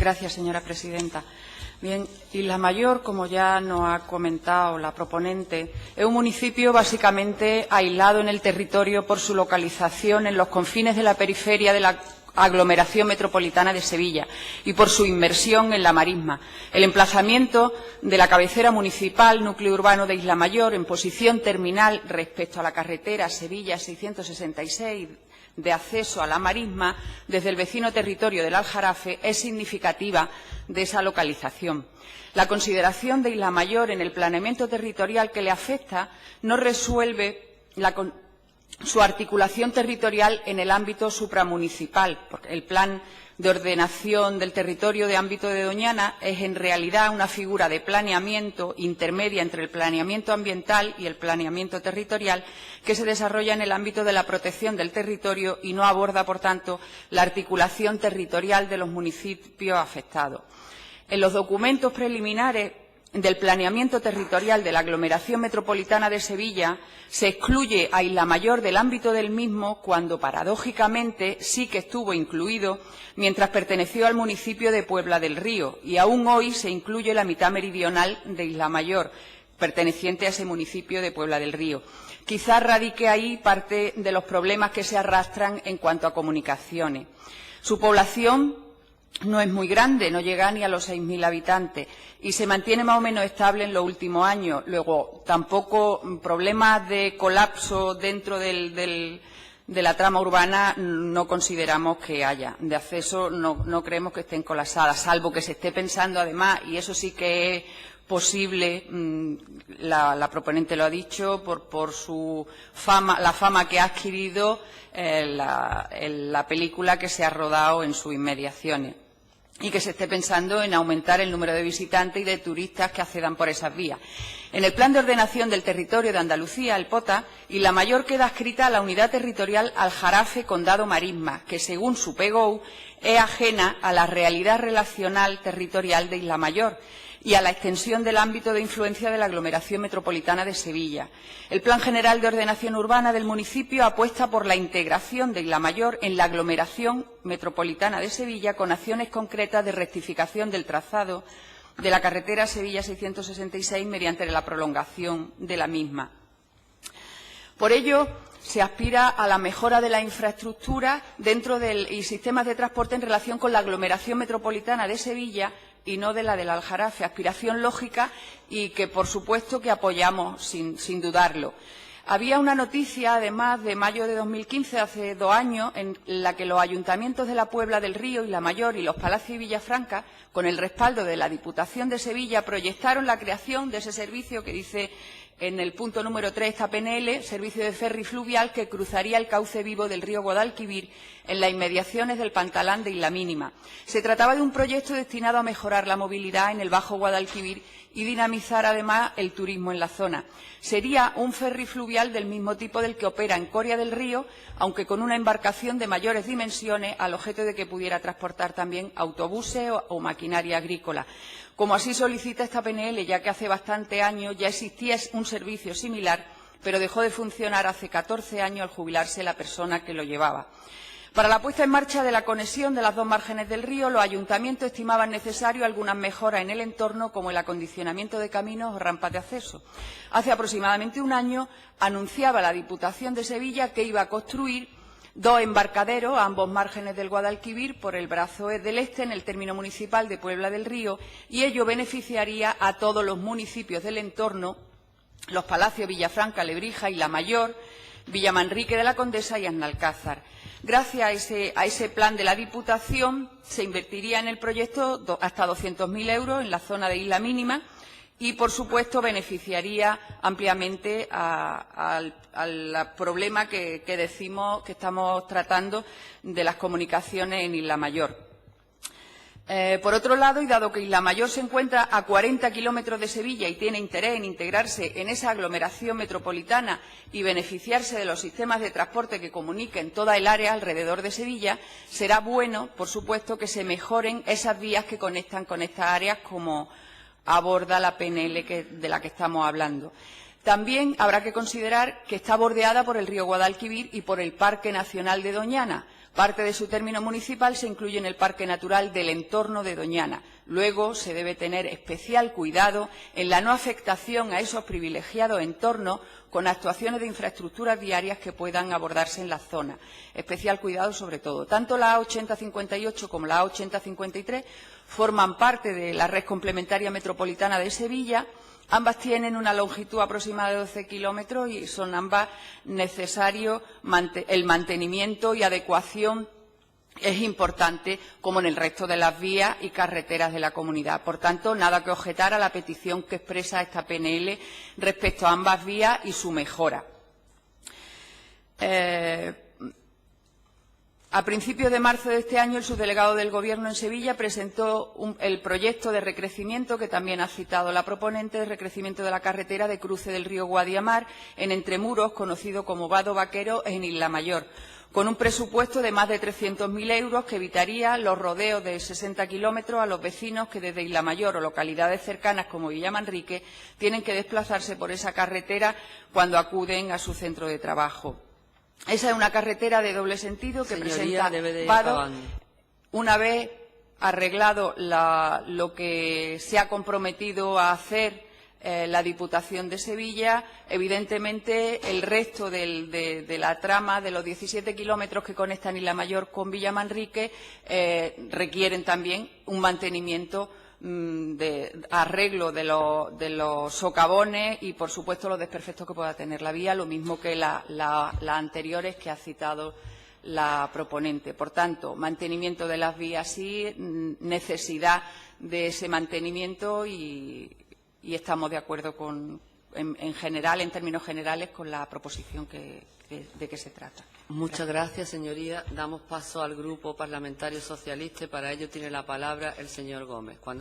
Gracias, señora presidenta. Bien, Isla Mayor, como ya nos ha comentado la proponente, es un municipio básicamente aislado en el territorio por su localización en los confines de la periferia de la aglomeración metropolitana de Sevilla y por su inmersión en la marisma. El emplazamiento de la cabecera municipal, núcleo urbano de Isla Mayor, en posición terminal respecto a la carretera Sevilla 666 de acceso a la marisma desde el vecino territorio del Aljarafe es significativa de esa localización. La consideración de Isla Mayor en el planeamiento territorial que le afecta no resuelve su articulación territorial en el ámbito supramunicipal, porque el plan de ordenación del territorio de ámbito de Doñana es en realidad una figura de planeamiento intermedia entre el planeamiento ambiental y el planeamiento territorial que se desarrolla en el ámbito de la protección del territorio y no aborda, por tanto, la articulación territorial de los municipios afectados. En los documentos preliminares del planeamiento territorial de la aglomeración metropolitana de Sevilla se excluye a Isla Mayor del ámbito del mismo cuando, paradójicamente, sí que estuvo incluido mientras perteneció al municipio de Puebla del Río y aún hoy se incluye la mitad meridional de Isla Mayor, perteneciente a ese municipio de Puebla del Río. Quizás radique ahí parte de los problemas que se arrastran en cuanto a comunicaciones. Su población no es muy grande, no llega ni a los 6.000 habitantes y se mantiene más o menos estable en los últimos años. Luego, tampoco problemas de colapso dentro de la trama urbana no consideramos que haya. De acceso no creemos que estén colapsadas, salvo que se esté pensando además, y eso sí que es posible, la proponente lo ha dicho, por su fama, la fama que ha adquirido la película que se ha rodado en sus inmediaciones y que se esté pensando en aumentar el número de visitantes y de turistas que accedan por esas vías. En el Plan de Ordenación del Territorio de Andalucía, el POTA, Isla Mayor queda adscrita a la unidad territorial Aljarafe Condado Marisma, que según su PGOU es ajena a la realidad relacional territorial de Isla Mayor y a la extensión del ámbito de influencia de la aglomeración metropolitana de Sevilla. El Plan General de Ordenación Urbana del municipio apuesta por la integración de Isla Mayor en la aglomeración metropolitana de Sevilla con acciones concretas de rectificación del trazado de la carretera Sevilla 666 mediante la prolongación de la misma. Por ello, se aspira a la mejora de la infraestructura y sistemas de transporte en relación con la aglomeración metropolitana de Sevilla y no de la del Aljarafe, aspiración lógica y que, por supuesto, que apoyamos sin dudarlo. Había una noticia, además, de mayo de 2015, hace 2 años, en la que los ayuntamientos de la Puebla del Río, Isla Mayor y Los Palacios y Villafranca, con el respaldo de la Diputación de Sevilla, proyectaron la creación de ese servicio que dice en el punto número 3 esta PNL, servicio de ferry fluvial que cruzaría el cauce vivo del río Guadalquivir en las inmediaciones del Pantalán de Isla Mínima. Se trataba de un proyecto destinado a mejorar la movilidad en el Bajo Guadalquivir y dinamizar además el turismo en la zona. Sería un ferry fluvial del mismo tipo del que opera en Coria del Río, aunque con una embarcación de mayores dimensiones al objeto de que pudiera transportar también autobuses o maquinaria agrícola. Como así solicita esta PNL, ya que hace bastantes años ya existía un servicio similar, pero dejó de funcionar hace 14 años al jubilarse la persona que lo llevaba. Para la puesta en marcha de la conexión de las 2 márgenes del río, los ayuntamientos estimaban necesario algunas mejoras en el entorno, como el acondicionamiento de caminos o rampas de acceso. Hace aproximadamente 1 año anunciaba la Diputación de Sevilla que iba a construir 2 embarcaderos a ambos márgenes del Guadalquivir por el brazo del este en el término municipal de Puebla del Río y ello beneficiaría a todos los municipios del entorno, Los Palacios, Villafranca, Lebrija, Isla Mayor, Villamanrique de la Condesa y Aznalcázar. Gracias a ese plan de la Diputación se invertiría en el proyecto hasta 200.000 euros en la zona de Isla Mínima y, por supuesto, beneficiaría ampliamente al problema que decimos que estamos tratando de las comunicaciones en Isla Mayor. Por otro lado, y dado que Isla Mayor se encuentra a 40 kilómetros de Sevilla y tiene interés en integrarse en esa aglomeración metropolitana y beneficiarse de los sistemas de transporte que comuniquen toda el área alrededor de Sevilla, será bueno, por supuesto, que se mejoren esas vías que conectan con estas áreas, como aborda la PNL de la que estamos hablando. También habrá que considerar que está bordeada por el río Guadalquivir y por el Parque Nacional de Doñana, Parte de su término municipal se incluye en el Parque Natural del entorno de Doñana. Luego, se debe tener especial cuidado en la no afectación a esos privilegiados entornos con actuaciones de infraestructuras viarias que puedan abordarse en la zona. Especial cuidado sobre todo. Tanto la A8058 como la A8053 forman parte de la red complementaria metropolitana de Sevilla. Ambas tienen una longitud aproximada de 12 kilómetros y son ambas necesarios el mantenimiento y adecuación es importante, como en el resto de las vías y carreteras de la comunidad. Por tanto, nada que objetar a la petición que expresa esta PNL respecto a ambas vías y su mejora. A principios de marzo de este año, el subdelegado del Gobierno en Sevilla presentó el proyecto de recrecimiento, que también ha citado la proponente, de recrecimiento de la carretera de cruce del río Guadiamar en Entremuros, conocido como Vado Vaquero, en Isla Mayor, con un presupuesto de más de 300.000 euros que evitaría los rodeos de 60 kilómetros a los vecinos que desde Isla Mayor o localidades cercanas como Villamanrique tienen que desplazarse por esa carretera cuando acuden a su centro de trabajo. Esa es una carretera de doble sentido que presenta Vado. Una vez arreglado lo que se ha comprometido a hacer la Diputación de Sevilla, evidentemente el resto de la trama de los 17 kilómetros que conectan Isla Mayor con Villamanrique requieren también un mantenimiento de arreglo de los socavones y, por supuesto, los desperfectos que pueda tener la vía, lo mismo que las anteriores que ha citado la proponente. Por tanto, mantenimiento de las vías sí, necesidad de ese mantenimiento y estamos de acuerdo en general, en términos generales, con la proposición de que se trata. Muchas gracias, señoría. Damos paso al Grupo Parlamentario Socialista y para ello tiene la palabra el señor Gómez.